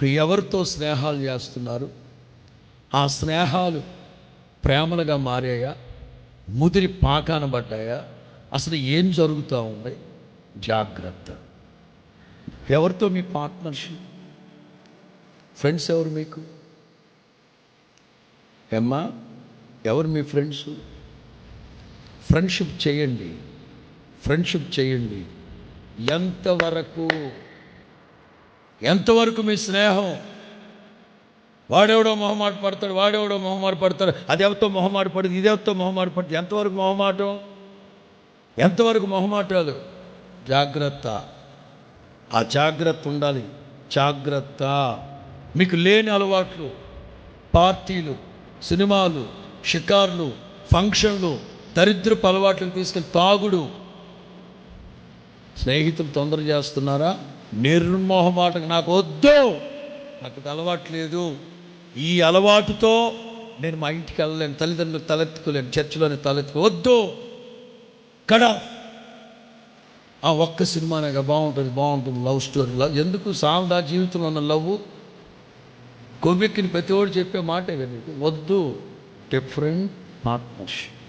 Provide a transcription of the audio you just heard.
ఎవరితో స్నేహాలు చేస్తున్నారు? ఆ స్నేహాలు ప్రేమలుగా మారాయా? ముదిరి పాకాన పడ్డాయా? అసలు ఏం జరుగుతూ ఉంది? జాగ్రత్త. ఎవరితో మీ పార్ట్నర్షిప్? ఫ్రెండ్స్ ఎవరు మీకు? ఏమ్మా, ఎవరు మీ ఫ్రెండ్స్? ఫ్రెండ్షిప్ చేయండి, ఫ్రెండ్షిప్ చేయండి. ఎంతవరకు మీ స్నేహం? వాడెవడో మొహమాట పడతాడు, అది ఎవరితో మొహమాట పడుతుంది, ఇది ఎవరితో మొహమాట పడుతుంది. ఎంతవరకు మొహమాటాలు? జాగ్రత్త. ఆ జాగ్రత్త ఉండాలి. జాగ్రత్త. మీకు లేని అలవాట్లు, పార్టీలు, సినిమాలు, షికార్లు, ఫంక్షన్లు, దరిద్రపు అలవాట్లను తీసుకెళ్ళి తాగుడు. స్నేహితులు తొందర చేస్తున్నారా? నిర్మోహమాటకు నాకు వద్దు, నాకు అలవాట్లేదు, ఈ అలవాటుతో నేను మా ఇంటికి వెళ్ళలేను, తల్లిదండ్రులు తలెత్తుకోలేను, చర్చిలోనే వద్దు కదా. ఆ ఒక్క సినిమానే బాగుంటుంది లవ్ స్టోరీ. ఎందుకు సాల్దా జీవితంలో ఉన్న లవ్? కొవ్వెక్కిని ప్రతి ఒడు చెప్పే మాట వద్దు. Different partnership.